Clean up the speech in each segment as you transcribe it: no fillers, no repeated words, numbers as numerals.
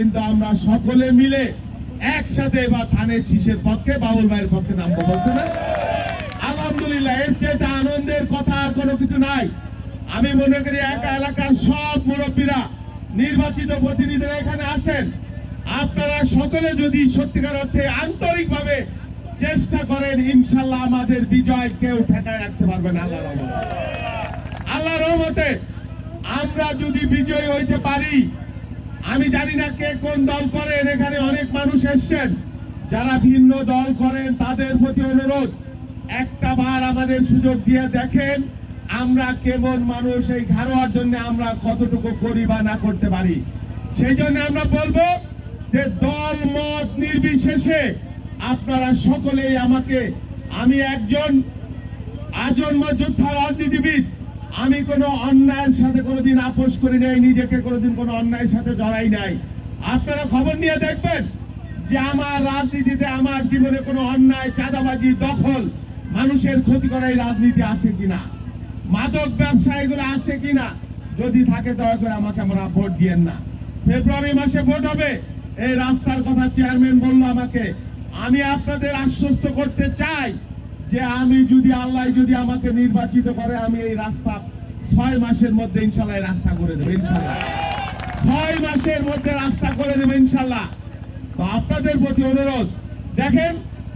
কিন্তু আমরা সকলে মিলে একসাথে এবার ধানের শীষের পক্ষে বাবুল ভাইয়ের পক্ষে নামবো বলতে না। আলহামদুলিল্লাহ, এর চাইতে আনন্দের কথা আর কোনো কিছু নাই। আমি মনে করি একা এলাকার সব মুরব্বীরা, নির্বাচিত প্রতিনিধিরা এখানে আছেন। আপনারা সকলে যদি সত্যিকার অর্থে আন্তরিকভাবে চেষ্টা করেন, ইনশাল্লাহ আমাদের বিজয় কেউ ঠেকায় রাখতে পারবে না। আল্লাহর রহমতে, আল্লাহর রহমতে আমরা যদি বিজয়ী হইতে পারি, আমি জানি না কে কোন দল করেন, এখানে অনেক মানুষ এসছেন যারা ভিন্ন দল করেন, তাদের প্রতি অনুরোধ, একটা বার আমাদের সুযোগ দিয়ে দেখেন আমরা কেমন মানুষ, এই ঘাড়োয়ার জন্য আমরা কতটুকু করি বা না করতে পারি। সেই জন্য আমরা বলবো যে দল মত নির্বিশেষে আপনারা সকলেই আমাকে, আমি একজন আজন্ম যোদ্ধা রাজনীতিবিদ, আমি কোনো অন্যায়ের সাথে কোনোদিন আপোষ করি নাই, নিজেকে কোনোদিন কোনো অন্যায়ের সাথে জড়াই নাই। আপনারা খবর নিয়ে দেখবেন যে আমার রাজনীতিতে, আমার জীবনে কোনো অন্যায়, চাঁদাবাজি, দখল, মানুষের ক্ষতি করা এই রাজনীতি আছে কিনা, মাদক ব্যবসা এগুলো আছে কিনা। যদি থাকে দয়া করে আমাকে আমরা ভোট দিয়েন না। ফেব্রুয়ারি মাসে ভোট হবে, এই রাস্তার কথা চেয়ারম্যান বললো আমাকে। আমি আপনাদের আশ্বস্ত করতে চাই যে আমি যদি, আল্লাহ যদি আমাকে নির্বাচিত করে, আমি এই রাস্তা 6 মাসের মধ্যে ইনশাল্লাহ রাস্তা করে দেবো। ইনশাল্লাহ 6 মাসের মধ্যে রাস্তা করে দেবো ইনশাল্লাহ। তো আপনাদের প্রতি অনুরোধ, দেখেন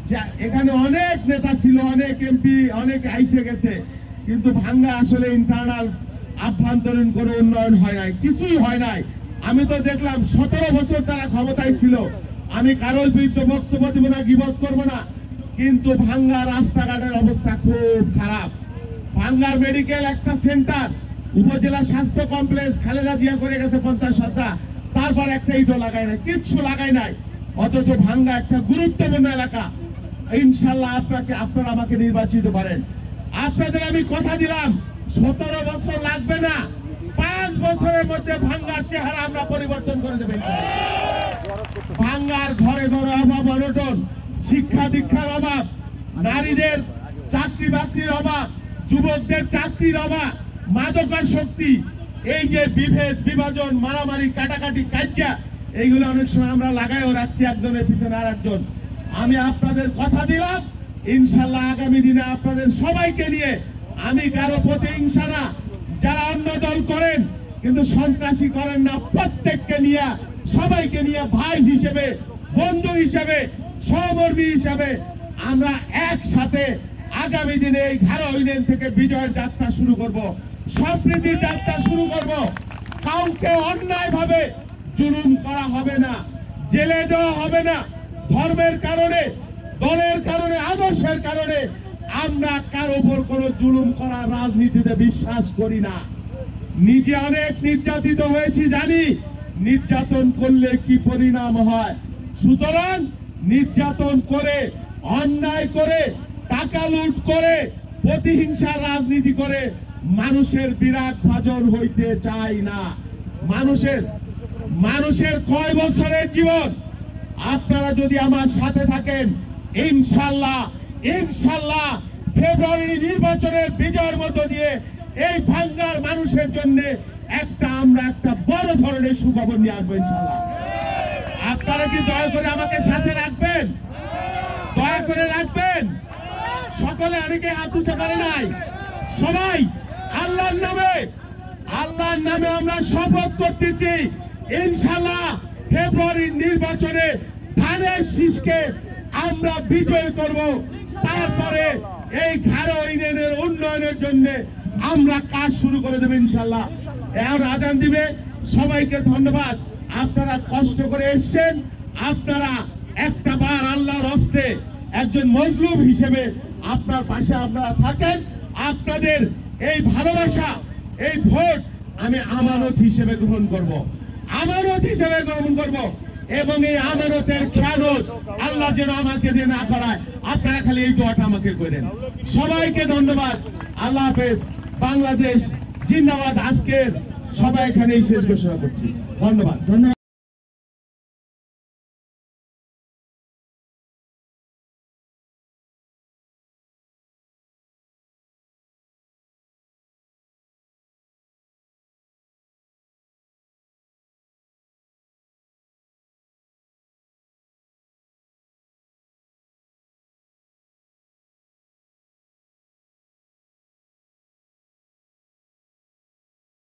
যে এখানে অনেক নেতা ছিল, অনেক এমপি, অনেক আইসে গেছে, কিন্তু ভাঙ্গা আসলে ইন্টারনাল আভ্যন্তরীণ কোনো উন্নয়ন হয় নাই, কিছুই হয় নাই। আমি তো দেখলাম 17 বছর তারা ক্ষমতায় ছিল। আমি কারোর বিরুদ্ধে বক্তব্য দিব না, গীবত করবো না, কিন্তু ভাঙ্গা রাস্তাঘাটের অবস্থা খুব খারাপ। ভাঙ্গার মেডিকেল একটা সেন্টার, উপজেলা স্বাস্থ্য কমপ্লেক্স খালেদা জিয়া করে গেছে 50 শতক, তারপর একটা ইটও লাগায় নাই, কিচ্ছু লাগায় নাই। অথচ ভাঙ্গা একটা গুরুত্বপূর্ণ এলাকা। ইনশাল্লাহ আপনারা আমাকে নির্বাচিত করেন। আপনাদের আমি কথা দিলাম 17 বছর লাগবে না, 5 বছরের মধ্যে ভাঙ্গার চেহারা আমরা পরিবর্তন করে দেবেন। ভাঙ্গার ঘরে ঘরে অভাব অনটন, শিক্ষা দীক্ষার অভাব, নারীদের চাকরি বাকরির অভাব, যুবকদের চাকরির অভাব, মাদকাসক্তি, এই যে বিভেদ বিভাজন, মারামারি, কাটাকাটি, কাজ্জা, এইগুলো অনেক সময় আমরা লাগাইও রাখছি একজনের পিছনে আর একজন। আমি আপনাদের কথা দিলাম, ইনশাল্লাহ আগামী দিনে আপনাদের সবাইকে নিয়ে, আমি কারো প্রতিহিংসা না, যারা অন্য দল করেন কিন্তু সন্ত্রাসী করেন না, প্রত্যেককে নিয়ে, সবাইকে নিয়ে ভাই হিসেবে, বন্ধু হিসেবে, সহকর্মী হিসেবে আমরা একসাথে আগামী দিনে এই ঘাড়া ইউনিয়ন থেকে বিজয়ের যাত্রা শুরু করব, সম্প্রীতির যাত্রা শুরু করব। কাউকে অন্যায় ভাবে জুলুম করা হবে না, জেলে দেওয়া হবে না। ধর্মের কারণে, দলের কারণে, আদর্শের কারণে আমরা কারো উপর কোনো জুলুম করার রাজনীতিতে বিশ্বাস করি না। নিজে অনেক নির্যাতিত হয়েছি, জানি নির্যাতন করলে কি পরিণাম হয়। সুতরাং নির্যাতন করে, অন্যায় করে, টাকা লুট করে, প্রতিহিংসার রাজনীতি করে মানুষের বিরাট ভাজন হইতে চাই না। মানুষের কয় বছরের জীবন। আপনারা যদি আমার সাথে থাকেন, ইনশাল্লাহ ইনশাল্লাহ ফেব্রুয়ারি নির্বাচনের বিজয়ের মধ্য দিয়ে এই ভাঙ্গার মানুষের জন্য আমরা একটা বড় ধরনের সুখবর নিয়ে আসবো ইনশাল্লাহ। আপনারা কি দয়া করে আমাকে সাথে রাখবেন? দয়া করে রাখবেন। সকলে অনেকে হাত উঁচু করে নাই, সবাই আল্লাহর নামে আমরা শপথ করতেছি, ইনশাল্লাহ ফেব্রুয়ারির নির্বাচনে ধানের শীষকে আমরা বিজয় করব। তারপরে এই ঘাড়া ইউনিয়নের উন্নয়নের জন্য আমরা কাজ শুরু করে দেব ইনশাল্লাহ। এখন আজান দিবে। সবাইকে ধন্যবাদ। আপনারা কষ্ট করে এসছেন। আপনারা একটা বার আল্লাহর হস্তে একজন মজলুম হিসেবে আপনার পাশে আপনারা থাকেন। আপনাদের এই ভালোবাসা, এই ভোট আমি আমানত হিসেবে গ্রহণ করব, আমানত হিসেবে গ্রহণ করব, এবং এই আমানতের খেয়ানত আল্লাহ যেন আমাকে দিয়ে না করায়। আপনারা খালি এই দোয়াটা আমাকে করেন। সবাইকে ধন্যবাদ। আল্লাহ হাফেজ। বাংলাদেশ জিন্দাবাদ। আজকের সবাই এখানেই শেষ ঘোষণা করছি। ধন্যবাদ।